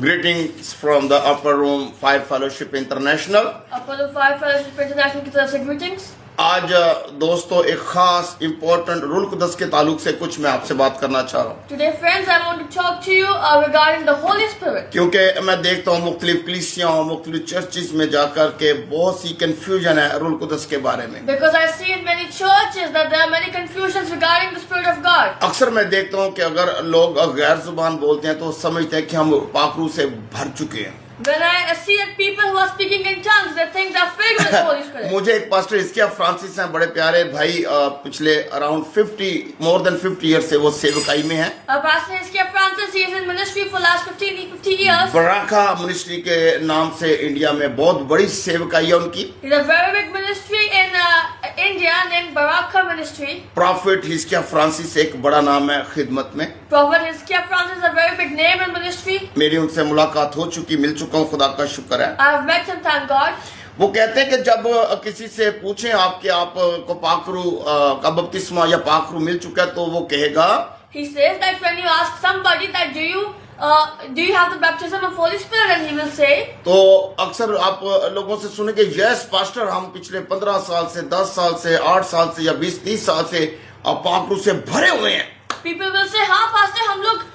Greetings from the Upper Room Fire Fellowship International. Upper Room Fire Fellowship International की तरफ से greetings. आज दोस्तों एक खास इम्पोर्टेंट रूल कुदस के ताल्लुक से कुछ मैं आपसे बात करना चाह रहा हूँ। Today friends, I want to talk to you regarding the Holy Spirit. क्योंकि मैं देखता हूँ मुख्तलिफ कलीसियाओं मुख्तलिफ चर्चिज में जाकर के बहुत सी कंफ्यूजन है रूल कुदस के बारे में। Because I see in many churches that there are many confusions regarding the Spirit of God. अक्सर मैं देखता हूँ कि अगर लोग गैर जुबान बोलते हैं तो समझते हैं कि हम पाखरू से भर चुके हैं। When I see that people who are speaking in tongues, they think they are filled with the Holy Spirit. मुझे एक पास्टर इसके फ्रांसिस हैं, बड़े प्यारे भाई, पिछले अराउंड more than 50 years से वो सेवकाई में हैं। Pastor Hiskia Francis, he is in ministry for last 50 years. Baraka ministry के नाम से इंडिया में बहुत बड़ी सेवकाई है उनकी। He's a very big ministry in India named Baraka Ministry. Prophet Hiskiya Francis एक बड़ा नाम है खिदमत में। Prophet Hiskia Francis is a very big name in ministry. मेरी उनसे मुलाकात हो चुकी, मिल चुका हूँ, खुदा का शुक्र है। I have met him, thank God. वो कहते हैं कि जब किसी से पूछें आपको पाखरू का बपतिस्मा या पाखरू मिल चुका है तो वो कहेगा, He says that when you ask somebody that do you have the baptism of Holy Spirit, and he will say, तो अक्सर आप लोगों से सुनेंगे, यस पास्टर, हम पिछले 15 साल से 10 साल से 8 साल से या 20-30 साल से पाखरू से भरे हुए हैं। people will say, हाँ pastor, हम लोग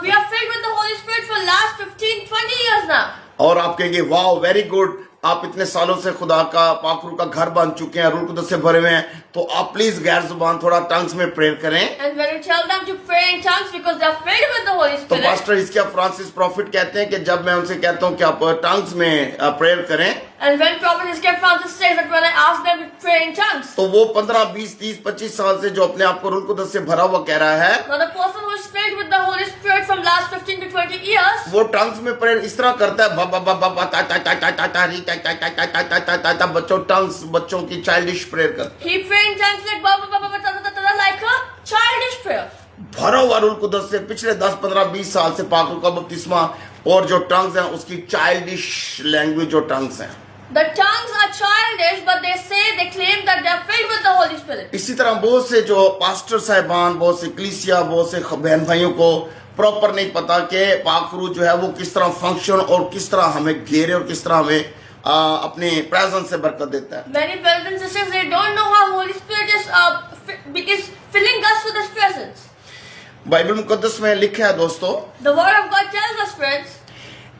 we are filled with the Holy Spirit for last 15-20 years now. और आप कहेंगे, वाओ वेरी गुड, आप इतने सालों से खुदा का पाखरू का घर बन चुके हैं, रूह कुदस से भरे हुए हैं, तो आप प्लीज गैर जुबान थोड़ा टंग्स में प्रेयर करें। And when you tell them to pray in tongues because they are filled with the Holy तो Spirit, पास्टर इसके फ्रांसिस प्रॉफिट कहते हैं कि जब मैं उनसे कहता हूं कि आप टंग्स में प्रेयर करें, and when Prophet Hiskia Francis says that when I ask them to pray in tongues, तो वो 15, 20, 30, 25 साल से जो अपने आप को रूह कुदस से भरा हुआ कह रहा है, now the person who is filled with the Holy Spirit from last 15 to 20 years, वो टंग्स में प्रेयर इस तरह करता है, बच्चों टंग्स, बच्चों की चाइल्डिश प्रेयर करते he pray in tongues like ba ba ba ba ta ta ta like a childish prayer. भरा हुआ रूह कुदस से पिछले 10, 15, 20 साल से पाखरू का बपतिस्मा और जो टंग्स हैं उसकी चाइल्डिश लैंग्वेज जो टंग्स हैं। The tongues are childish, but they claim that they are filled with the Holy Spirit. इसी तरह बहुत से जो पास्टर साहिबान, बहुत से कलीसिया, बहुत से बहन भाइयों को प्रॉपर नहीं पता कि पाखरू जो है वो किस तरह फंक्शन और किस तरह हमें घेरे और किस तरह हमें अपनी प्रेजेंस से बरकत देता है। Many brothers and sisters, they don't know how Holy Spirit is filling us with His presence. Bible मुकद्दस में लिखा है दोस्तों, The Word of God tells us, friends,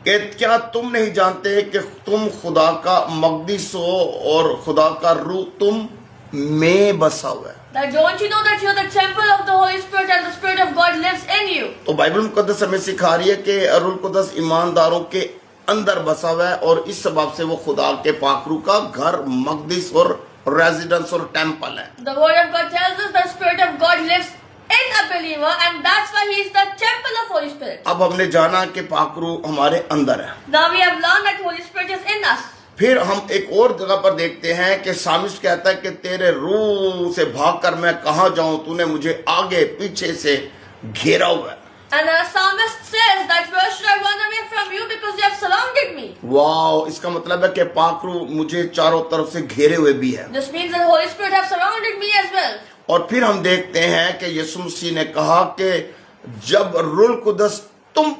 कि क्या तुम नहीं जानते कि तुम खुदा का मक़दिस हो और खुदा का रूह तुम में बसा हुआ है। that don't you know that you're the temple of the Holy Spirit and the Spirit of God lives in you. तो बाइबल मुकद्दस हमें सिखा रही है कि रूह कुदस ईमानदारों के अंदर बसा हुआ है और इस सबब से वो खुदा के पाखरू का घर, मक़दिस और रेजिडेंस और टेम्पल है। The Word of God tells us the Spirit of God lives in a believer, and that's why he is the temple of Holy Spirit. अब हमने जाना कि पाखरू हमारे अंदर है। Now we have learned that Holy Spirit is in us. फिर हम एक और जगह पर देखते हैं कि सामिस्ट कहता है कि तेरे रूह से भागकर मैं कहाँ जाऊं, तूने मुझे आगे पीछे से घेरा हुआ है। And the psalmist says that where should I run away from you because you have surrounded me. Wow, इसका मतलब है कि पाखरू मुझे चारों तरफ से घेरे हुए भी है। This means that the Holy Spirit have surrounded me as well. और फिर हम देखते हैं कि यीशु मसीह ने कहा कि जब रूह कुदस तुम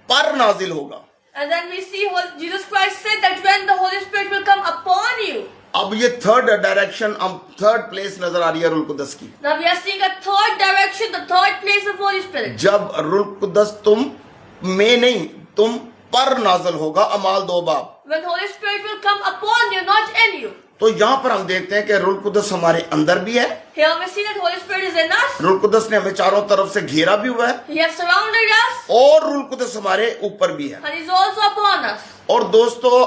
पर नाजिल होगा, And then we see Jesus Christ said that when the Holy Spirit will come upon you. अब ये थर्ड डायरेक्शन, अब थर्ड प्लेस नजर आ रही है रूह कुदस की। Now we are seeing a third direction, the third place of Holy Spirit. जब रूह कुदस तुम में नहीं, तुम पर नाजिल होगा, अमाल 2 बाब। When Holy Spirit will come upon you, not in you. तो यहाँ पर हम देखते हैं कि रूह कुदस हमारे अंदर भी है। Here we see that Holy Spirit is in us. रूह कुदस ने हमें चारों तरफ से घेरा भी हुआ है He has surrounded us, और रूह कुदस हमारे ऊपर भी है। and He's also upon us. और दोस्तों,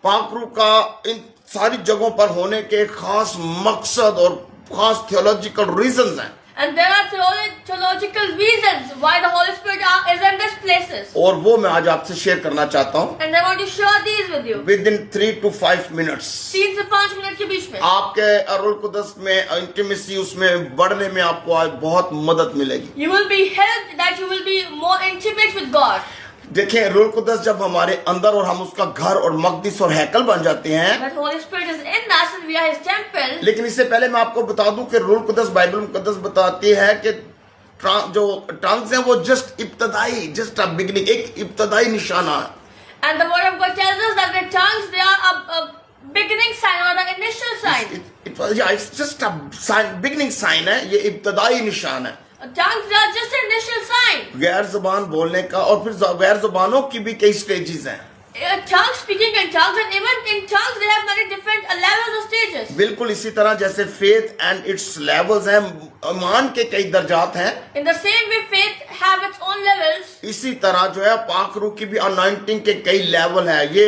पाखरू का इन सारी जगहों पर होने के खास मकसद और खास थियोलॉजिकल रीजंस हैं। And there are theological reasons why the Holy Spirit is in these places. और वो मैं आज आपसे शेयर करना चाहता हूँ And I want to share these with you. With in 3 to 5 minutes. 3 से 5 मिनट के बीच में आपके रूह कुदस में इंटीमेसी, उसमें बढ़ने में आपको आज बहुत मदद मिलेगी। you will be helped, that you will be more intimate with God. देखें, रूह कुदस जब हमारे अंदर और हम उसका घर और मक़दिस और हैकल बन जाते हैं, That Holy Spirit is in us and we are His temple. लेकिन इससे पहले मैं आपको बता दूं कि रूह कुदस बाइबल मुकद्दस बताती है कि जो टंग्स है वो जस्ट इब्तदाई, जस्ट अ बिगनिंग, एक इब्तदाई निशाना है. And the word of God tells us that the tongues, they are a beginning sign or the initial sign. It's just a sign, beginning sign है, ये इब्तदाई निशान है. Tongues, they are just an initial sign. गैर जुबान बोलने का, और फिर गैर जुबानों की भी कई स्टेजेस हैं. Tongues, speaking in tongues, and even in tongues they have many different levels or stages. बिल्कुल इसी तरह जैसे फेथ एंड इट्स लेवल्स हैं, ईमान के कई दर्जात हैं, In the same way, faith have its own levels. इसी तरह जो है पाक रूह की भी अनॉइंटिंग के कई लेवल है, ये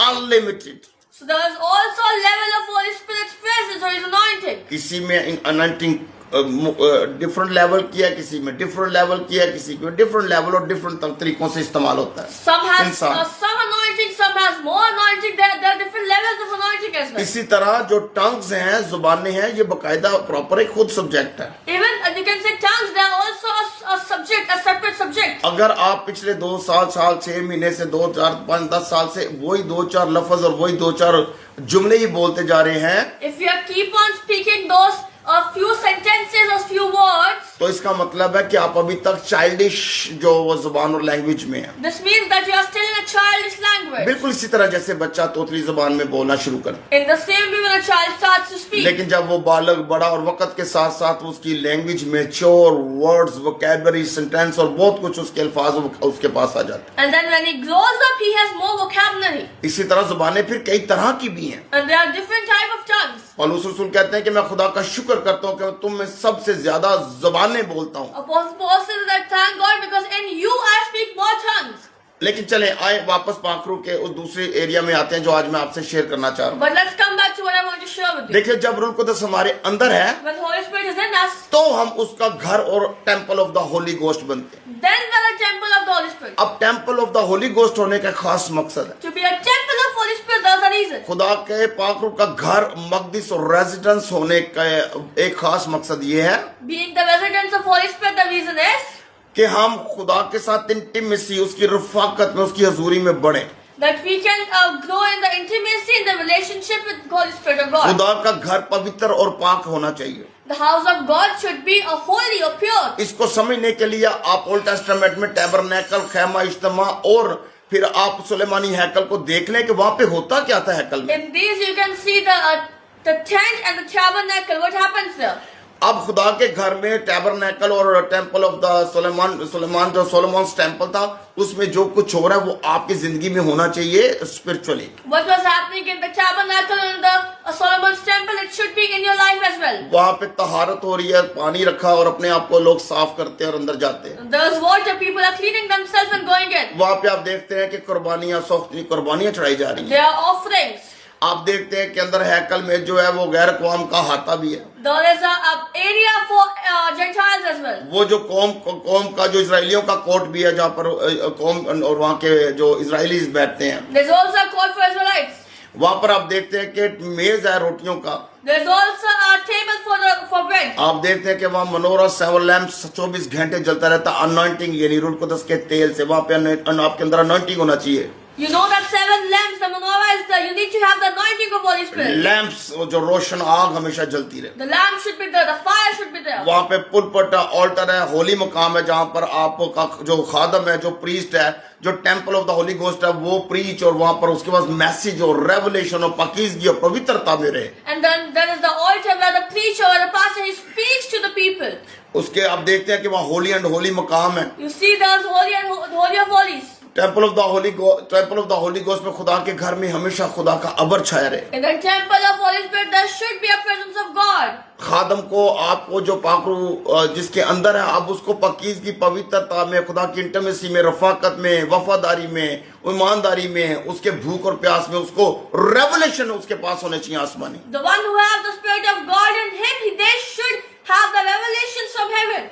unlimited. So there is also a level of Holy Spirit's presence or His anointing. किसी में अनॉइंटिंग डिफरेंट लेवल किया, किसी में डिफरेंट लेवल किया, किसी में डिफरेंट लेवल और डिफरेंट तरीकों से इस्तेमाल होता है. Some has इंसान. some anointing, some has more anointing. There are different levels of anointing as well. इसी तरह जो टंग्स हैं, जुबानें हैं, ये बकायदा प्रॉपर एक खुद सब्जेक्ट है. Even you can say tongues, they are also a subject, a separate subject. अगर आप पिछले 2 साल 6 महीने से 2, 4, 5, 10 साल से वही 2-4 लफ्ज और वही 2-4 जुमले ही बोलते जा रहे हैं, If you keep on speaking those a few sentences or few words, तो इसका मतलब है कि आप अभी तक चाइल्डिश जो वो जुबान और लैंग्वेज में है. this means that you are still in a childish language. बिल्कुल इसी तरह जैसे बच्चा तोतली जुबान में बोलना शुरू कर, In the same way, when a child starts to speak, लेकिन जब वो बालक बड़ा और वक्त के साथ साथ उसकी language mature, words, vocabulary, sentence और बहुत कुछ उसके अल्फाज उसके पास आ जाते हैं. and then when he grows up, he has more vocabulary. इसी तरह जुबानें फिर कई तरह की भी हैं. And there are different type of tongues. पौलुस रसूल कहते हैं कि मैं खुदा का शुक्र करता हूँ कि तुम में सबसे ज्यादा जुबानें बोलता हूँ. Apostle Paul says that thank God because in you I speak more tongues. लेकिन चले आए वापस पाखरू के उस दूसरे एरिया में आते हैं जो आज मैं आपसे शेयर करना चाह रहा हूँ. But let's come back to what I want to share with you. देखिए, जब रूह कुदस हमारे अंदर है When the Holy Spirit is in us, तो हम उसका घर और temple of the Holi ghost बनते हैं. then we are a temple of the Holy Spirit. अब temple of the Holi ghost होने का खास मकसद है. To be a temple of Holy Spirit, there's a reason. खुदा के पाखरू का घर, मकदिस और रेजिडेंस होने का एक खास मकसद ये है Being the residence of Holy Spirit, the reason is कि हम खुदा के साथ इंटीमेसी, उसकी रफाकत में, उसकी हजूरी में बढ़े. that we can grow in the intimacy, in the relationship with Holy Spirit of God. खुदा का घर पवित्र और पाक होना चाहिए. The house of God should be a holy or pure. इसको समझने के लिए आप ओल्ड टेस्टामेंट में टैबरनेकल, खैमा इज्तिमा और फिर आप सुलेमानी हैकल को देख लें कि वहां पे होता क्या था हैकल में. In these you can see the tent and the tabernacle. What happens there? अब खुदा के घर में टैबरनेकल और टेम्पल ऑफ द सुलेमान जो सोलोमॉन्स टेम्पल था, उसमें जो कुछ हो रहा है वो आपकी जिंदगी में होना चाहिए spiritually. What was happening in the tabernacle and the Solomon's temple, it should be in your life as well. वहां पे तहारत हो रही है, पानी रखा और अपने आप को लोग साफ करते हैं और अंदर जाते हैं. There's water, people are cleaning themselves and going in. वहां पे आप देखते हैं कि कुर्बानियां चढ़ाई जा रही हैं. There are offerings. आप देखते हैं कि अंदर हैकल में जो है वो गैर कौम का हाथा भी है. There is a area for Gentiles as well. वो जो कौम का जो इजराइलियों का कोर्ट भी है, जहाँ पर कौम और वहाँ के जो इजराइलीज बैठते हैं, There's also a court for Israelites. वहाँ पर आप देखते हैं कि मेज है रोटियों का. There's also a table for bread. आप देखते हैं कि वहाँ मनोरा 7 लैम्प्स 24 घंटे जलता रहता. अनॉइंटिंग यानी रूह कुदस के तेल से वहाँ पे आपके अंदर अनॉइंटिंग होना चाहिए. You know that 7 lamps, the menorah is there. You need to have the anointing of Holy Spirit. Lamps जो रोशन आग हमेशा जलती रहे. The lamp should be there. The fire should be there. वहाँ पे पुलपट ऑल्टर है, होली मकाम है, जहाँ पर आपका जो खादम है, जो प्रीस्ट है, जो temple of the Holi ghost है, वो प्रीच और वहाँ पर उसके बाद मैसेज और रेवलेशन और पाकीज़गी और पवित्रता में रहे. And then there is the altar where the preacher or the pastor, he speaks to the people. उसके आप देखते हैं कि वहाँ होली एंड होली मकाम है. You see there's holy and holy of holies. Temple of the Holi ghost में खुदा के घर में हमेशा खुदा का अबर छाया रहे. In the temple of Holy Spirit, there should be a presence of God. खादम को, आपको जो पाकरू जिसके अंदर है, आप उसको पाकीज़गी, पवित्रता में, खुदा की इंटीमेसी में, रफाकत में, वफादारी में, ईमानदारी में, उसके भूख और प्यास में, उसको रेवलेशन उसके पास होने चाहिए आसमानी. The one who have the Spirit of God in him, they should have the revelations from heaven.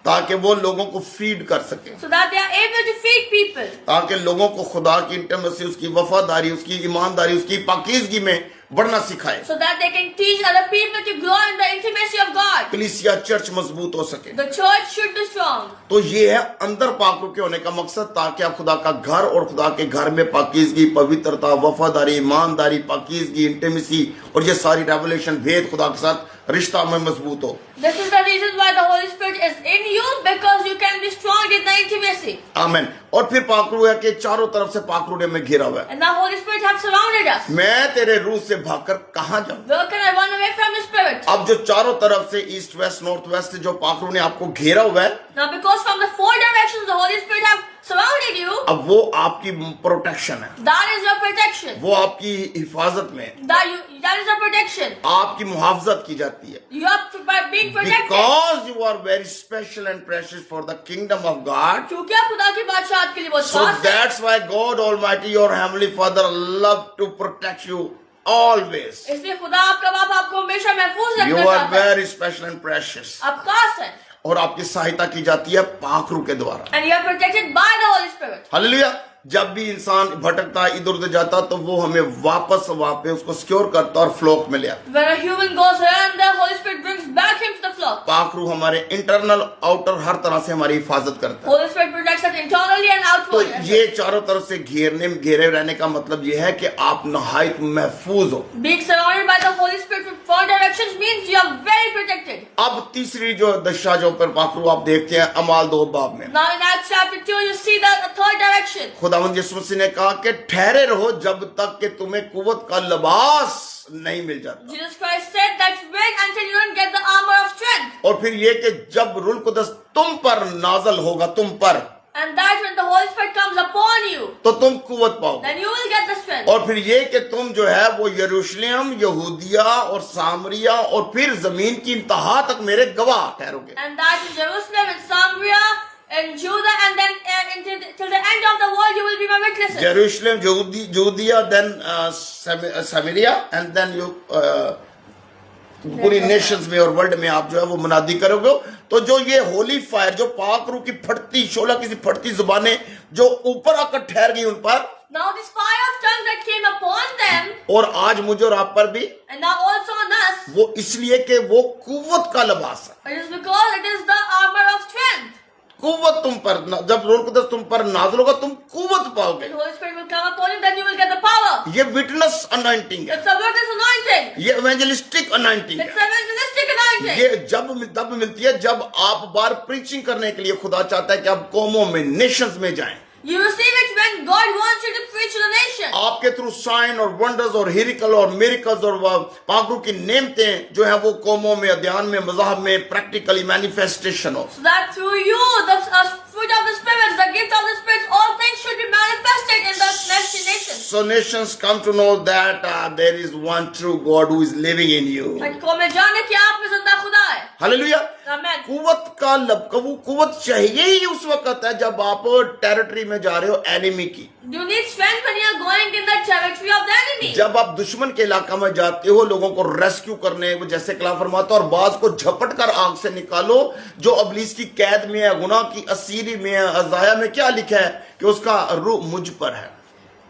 ताकि वो लोगों को फीड कर सके, So that they are able to feed people. ताकि लोगों को खुदा की इंटीमेसी, उसकी वफादारी, उसकी ईमानदारी, उसकी पाकीज़गी में बढ़ना सिखाए. So that they can teach other people to grow in the intimacy of God. कलीसिया चर्च मजबूत हो सके. The church should be strong. तो ये है अंदर पाकरू के होने का मकसद, ताकि आप खुदा का घर और खुदा के घर में पाकीज़गी, पवित्रता, वफादारी, ईमानदारी, पाकीज़गी, इंटीमेसी और ये सारी रेवलेशन, भेद खुदा के साथ रिश्ता में मजबूत हो. This is the reason why the Holy Spirit Spirit is in you because you can be strong in the intimacy. आमीन। और फिर पाखरू है कि चारों तरफ से पाखरू ने में घिरा हुआ है। And the Holy Spirit have surrounded us. मैं तेरे रूह से भागकर कहां जाऊं? Where can I run away from the Spirit? अब जो चारों तरफ से ईस्ट वेस्ट नॉर्थ वेस्ट जो पाखरू ने आपको घेरा हुआ है, Now because from the four directions the Holy Spirit have surrounded you, अब वो आपकी प्रोटेक्शन है, that is your protection. वो आपकी हिफाजत में है, That is your protection. आपकी मुहाफजत की जाती है। You are being protected. Because you are very special and precious for the kingdom of God. क्योंकि आप खुदा की बादशाहत के लिए बहुत So खास हैं. that's why God Almighty, your Heavenly Father, love to protect you always. इसलिए खुदा आपका बाप आपको हमेशा महफूज You रखना are चाहता है. very special and precious. आप खास हैं. और आपकी सहायता की जाती है पाखरू के द्वारा। And you are protected by the Holy Spirit. Hallelujah. जब भी इंसान भटकता है, इधर उधर जाता, तो वो हमें वापस वहां पे उसको सिक्योर करता और फ्लोक में ले आता। When a human goes here and the Holy Spirit brings back him to the flock. पाखरू हमारे इंटरनल आउटर हर तरह से हमारी हिफाजत करता है। Holy Spirit protects us internally and तो outwardly. ये चारों तरफ से घेरे रहने का मतलब ये है कि आप नहायत महफूज हो। Being surrounded by the Holy Spirit from four directions means you are very protected. अब तीसरी जो दशा जो पर पाखरू आप देखते हैं अमाल 2 बाब में, Now in Acts chapter 2 you see the third direction. खुदावंद यीशु मसीह ने कहा कि ठहरे रहो जब तक कि तुम्हें कुव्वत का लिबास नहीं मिल जाता। Jesus Christ said that wait until you don't get the armor of strength. और फिर ये कि जब रूह कुदस तुम पर नाजल होगा, तुम पर, And that when the Holy Spirit comes upon you, तो तुम कुव्वत पाओगे। then you will get the strength. और फिर ये कि तुम जो है वो यरूशलेम, यहूदिया और सामरिया और फिर जमीन की इंतहा तक मेरे गवाह ठहरोगे। And that in Jerusalem, in Samaria, in Judah, and then till the end of the world you will be my witnesses. यरूशलेम, यहूदिया, देन सामरिया एंड देन यू पूरी नेशंस में और वर्ल्ड में आप जो है वो मुनादी करोगे। तो जो ये होली फायर, जो पाक रूह की फटती शोला किसी फटती जुबानें जो ऊपर आकर ठहर गई उन पर, Now this fire of tongues that came upon them, और आज मुझे और आप पर भी, and now also on us, वो इसलिए कि वो कुव्वत का लिबास है। it is because it is the armor of strength. कुव्वत तुम पर, जब रूह कुदस तुम पर नाज़िल होगा तुम कुव्वत पाओगे। When the Holy Spirit will come upon you, then you will get the power. ये विटनेस अनॉइंटिंग है, It's a witness anointing. ये इवेंजलिस्टिक अनॉइंटिंग It's है। evangelistic anointing. ये तब मिलती है जब आप बार प्रीचिंग करने के लिए खुदा चाहता है कि आप कौमों में, नेशंस में जाएं। You receive it when God wants you to preach to the nation. आपके थ्रू साइन और वंडर्स और हिरिकल और मिरेकल्स और पाकरू की नेमतें जो है वो कौमों में, अध्यान में, मज़हब में प्रैक्टिकली मैनिफेस्टेशन हो। So that through you, the fruit of the Spirit, the gift of the Spirit, all things should be manifested in the next nation. So nations come to know that there is one true God who is living in you. ताकि कौमें जाने कि आप में जिंदा खुदा है. Hallelujah. Amen. कुव्वत चाहिए ही उस वक्त है जब आप टेरिटरी में जा रहे हो एनिमी की, You need strength when you are going in the territory of the enemy. जब आप दुश्मन के इलाका में जाते हो लोगों को रेस्क्यू करने, वो जैसे कलाम फरमाता है, और बाज को झपट कर आग से निकालो जो अबलीस की कैद में है, गुनाह की असीरी में है। अज़ाया में क्या लिखा है कि उसका रूह मुझ पर है।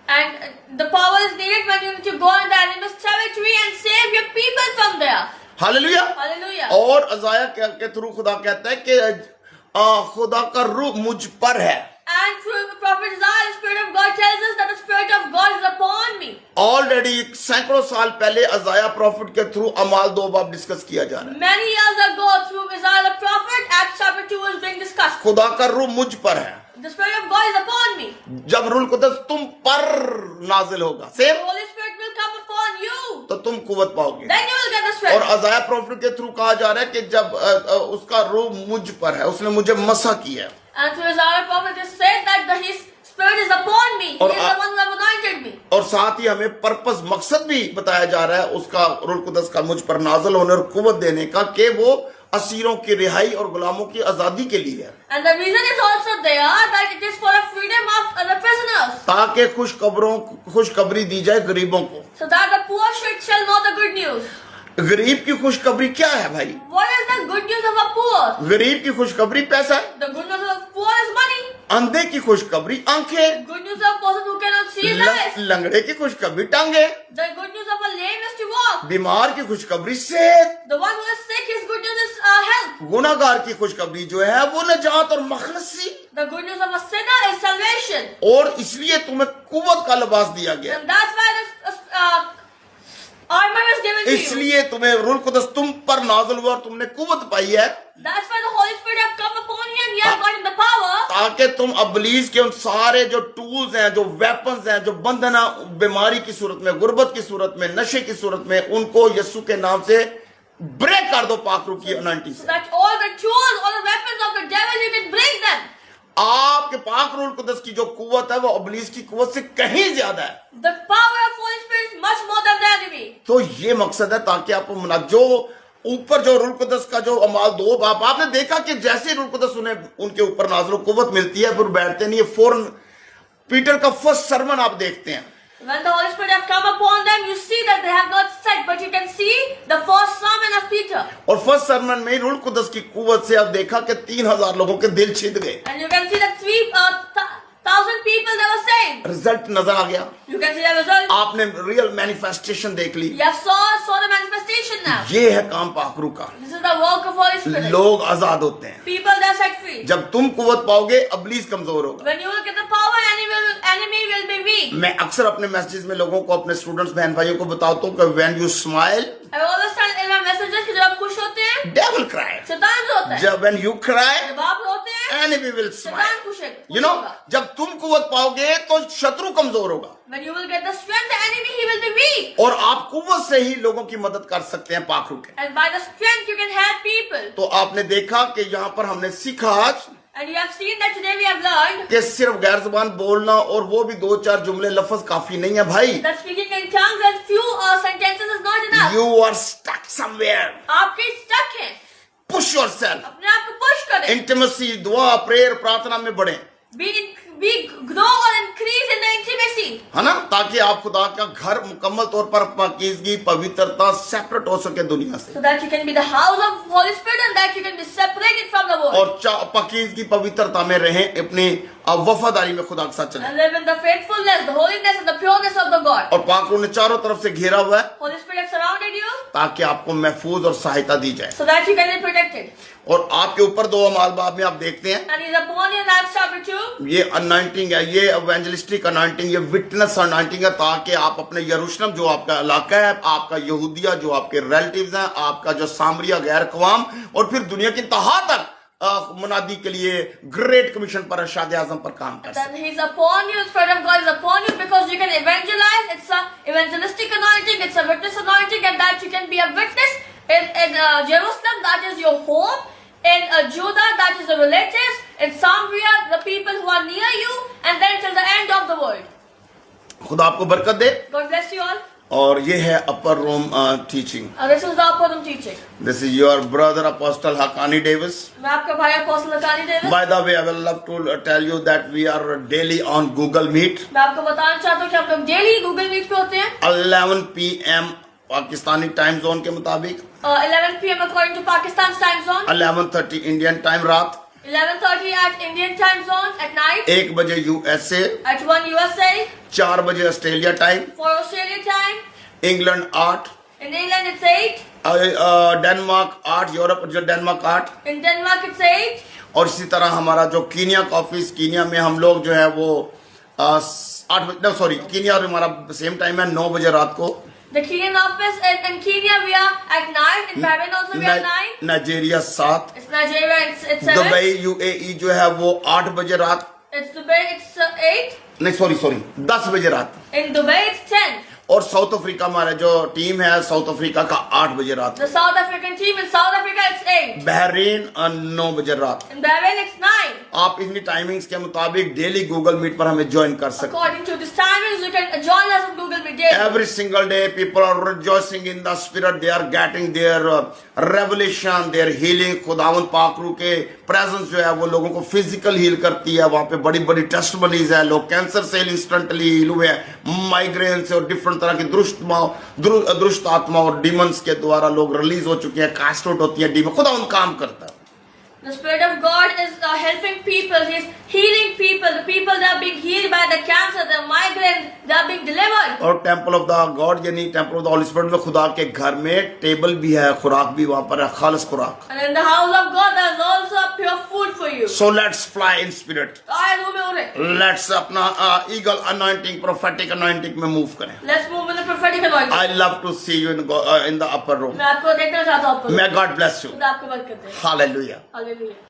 And the power is needed when you need to go in the enemy's territory and save your people from there. Hallelujah. Hallelujah. और अज़ाया के थ्रू खुदा कहता है कि खुदा का रूह मुझ पर है। And through the prophet Isaiah, the Spirit of God tells us that the Spirit of God is upon me. Already सैकड़ों साल पहले अज़ाया प्रॉफिट के थ्रू अमाल 2 बाब डिस्कस किया जा रहा है। Many years ago, through Isaiah the prophet, Acts chapter 2 was being discussed. खुदा का रूह मुझ पर है। The Spirit of God is upon me. जब रूह कुदस तुम पर नाजिल होगा, The same, Holy Spirit will come upon you. तो तुम कुव्वत पाओगे। Then you will get the और strength. अज़ाया प्रॉफिट के थ्रू कहा जा रहा है कि जब उसका रूह मुझ पर है, उसने मुझे मसा किया है। And through Isaiah the prophet, it is said that His Spirit is upon me. He और is the one who have anointed me. और साथ ही हमें पर्पस, मकसद भी बताया जा रहा है उसका, रूह कुदस का मुझ पर नाजिल होने और कुव्वत देने का, कि वो असीरों की रिहाई और गुलामों की आजादी के लिए है, And the reason is also there that it is for the freedom of the prisoners, ताकि खुशखबरी दी जाए गरीबों को। so that the poor shall know the good news. गरीब की खुशखबरी क्या है भाई? What is the good news of a poor? गरीब की खुशखबरी पैसा है। The good news of a poor is money. अंधे की खुशखबरी आंखें। Good news of a person who cannot see his eyes. लंगड़े की खुशखबरी टांगे। The good news of a lame is to walk. बीमार की खुशखबरी सेहत। The one who is sick, his good news is health. गुनाहगार की खुशखबरी जो है वो नजात और मखलसी। The good news of a sinner is salvation. और इसलिए तुम्हें कुव्वत का लिबास दिया गया। And that's why armor is given to you. इसलिए तुम्हें रूह कुदस तुम पर नाज़िल हुआ और तुमने कुव्वत पाई है, That's why the Holy Spirit have come upon you and you have gotten the power. ताकि तुम अबलीस के उन सारे जो टूल्स हैं, जो वेपन्स हैं, जो बंधन है, बीमारी की सूरत में, गुर्बत की सूरत में, नशे की सूरत में, उनको यीशु के नाम से ब्रेक कर दो पाक रूह की अनॉइंटिंग So से। that all the tools, all the weapons of the devil, you can break them. आपके पाक रूह कुदस की जो कुव्वत है वो अबलीस की कुव्वत से कहीं ज्यादा है। The power of Holy Spirit is much more than the enemy. तो ये मकसद है ताकि आप जो ऊपर जो रूह कुदस का जो अमाल दो बाप, आपने देखा कि जैसे रूह कुदस उन्हें उनके ऊपर नाज़िल कुव्वत मिलती है, फिर बैठते नहीं है, फौरन पीटर का फर्स्ट सरमन आप देखते हैं, When the Holy Spirit have come upon them, you see that they have not said, but you can see the first sermon of Peter. और फर्स्ट सरमन में रूह कुदस की कुव्वत से आप देखा कि 3000 लोगों के दिल छिद गए। And you can see that 3,000 people they were saved. Result नजर आ गया, You can see the result. आपने रियल मैनिफेस्टेशन देख ली। You have saw the manifestation now. ये है काम पाक रूह का, This is the work of Holy Spirit. लोग आजाद होते हैं। People they are set free. जब तुम कुव्वत पाओगे अबलीस कमजोर होगा। When you will get the power, enemy will be weak. मैं अक्सर अपने मैसेजेस में लोगों को, अपने स्टूडेंट्स बहन भाइयों को बताता हूँ कि when you smile I always tell in my messages कि जब आप खुश होते हैं, डेविल क्राई, शैतान जो होता है। जब व्हेन यू क्राई जब आप रोते हैं, एनिमी विल शैतान स्माइल। खुश यू नो, होगा। जब तुम कुव्वत पाओगे तो शत्रु कमजोर होगा, When you will get the strength, the enemy he will be weak. और आप कुव्वत से ही लोगों की मदद कर सकते हैं पाक रूह के। And by the strength you can help people. तो आपने देखा कि यहाँ पर हमने सीखा आज And you have seen that today we have learned कि सिर्फ गैर जुबान बोलना और वो भी 2-4 जुमले लफ्ज काफी नहीं है भाई। that speaking in tongues and few sentences is not enough. You are stuck somewhere, आप कहीं stuck हैं। पुश योरसेल्फ, अपने आप को push करें। इंटिमेसी, दुआ, प्रेयर, प्रार्थना में बढ़े, Grow or increase in the intimacy. है ना, ताकि आप खुदा का घर मुकम्मल तौर पर पाकीज़गी, पवित्रता सेपरेट हो सके दुनिया से, So that you can be the house of Holy Spirit and that you can be separated from the world. और पाकीज़गी पवित्रता में रहें, अपनी वफादारी में खुदा के साथ चले। And live in the faithfulness, the holiness and the pureness of the God. और पाक रूह ने चारों तरफ से घेरा हुआ है Holy Spirit has surrounded you ताकि आपको महफूज और सहायता दी जाए। so that you can be protected. और आपके ऊपर 2 अमाल बाब में आप देखते हैं, And he's upon you in Acts chapter 2. ये अनॉइंटिंग है, ये एवेंजलिस्टिक अनॉइंटिंग, ये विटनेस अनॉइंटिंग है, ताकि आप अपने यरूशलेम जो आपका इलाका है, आपका यहूदिया जो आपके रिलेटिव्स हैं, आपका जो सामरिया गैर कवाम और फिर दुनिया की तहा तक मुनादी के लिए ग्रेट कमीशन पर अर्शाद आज़म पर काम कर Then he's upon you, the Spirit of God is upon you because you can evangelize. It's a evangelistic anointing, it's a witness anointing, and that you can be a witness in Jerusalem, that is your home, in Judah, that is the relatives, in Samaria, the people who are near you, and then till the end of the world. खुदा आपको बरकत दे। God bless you all. और ये है upper room teaching. This is the upper room teaching. This is your brother apostle Haqqani Davis. मैं आपका भाई apostle Haqqani Davis. By the way, I will love to tell you that we are daily on Google Meet। मैं आपको बताना चाहता हूँ कि हम लोग डेली गूगल मीट पे होते हैं 11 PM पाकिस्तानी टाइम जोन के मुताबिक, 11 PM according to Pakistan's time zone, 11:30 Indian time रात, 11:30 at Indian time zone at night, 1 बजे USA, at 1 USA, 4 बजे Australia time, for Australia time. England 8, In England it's 8. Denmark 8, Europe जो Denmark 8, In Denmark it's 8. और इसी तरह हमारा जो Kenya का ऑफिस, कीनिया में हम लोग जो है वो 8 बजे, सॉरी कीनिया और हमारा सेम टाइम है 9 बजे रात को। The Kenyan office in Kenya we are at 9. In Bahrain also we are 9. Nigeria 7, It's Nigeria it's 7. Dubai UAE जो है वो 8 बजे रात, It's Dubai it's 8. नहीं सॉरी 10 बजे रात, In Dubai it's 10. और साउथ अफ्रीका हमारा जो टीम है साउथ अफ्रीका का 8 बजे रात, The South African team in South Africa it's 8. Bahrain 9 बजे रात। In Bahrain it's 9. आप इतनी टाइमिंग्स के मुताबिक डेली गूगल मीट पर हमें ज्वाइन कर सकते हैं। According to this timings, you can join us on Google Meet daily. Every single day people are rejoicing in the spirit, they are getting their revelation, their healing। खुदावंद पाक रूह के presence जो है वो लोगों को फिजिकल हील करती है। वहां पे बड़ी बड़ी टेस्टमनीज है, लोग कैंसर से इंस्टेंटली हील हुए हैं, माइग्रेन से और डिफरेंट तरह की दुष्ट आत्मा और डीमंस के द्वारा लोग रिलीज हो चुके हैं, कास्ट आउट होती है डीमन। खुदावंद काम करता है। The Spirit of God is helping people. He's healing people. The people that are being healed by the cancer, the migraine, they are being delivered. और टेम्पल ऑफ द गॉड यानी temple of the Holi spirit में खुदा के घर में table भी है, खुराक भी वहां पर है, खालिस खुराक। And in the house of God, there's also pure food for you. So let's fly in spirit। आए रूह में उड़े। लेट्स अपना ईगल अनॉइंटिंग, प्रोफेटिक अनॉइंटिंग में मूव करें। Let's move in the prophetic apostolic anointing. I love to see you in the upper room. मैं आपको देखना चाहता हूँ. May God bless you. खुदा आपको बरकत दे. Hallelujah. Hallelujah.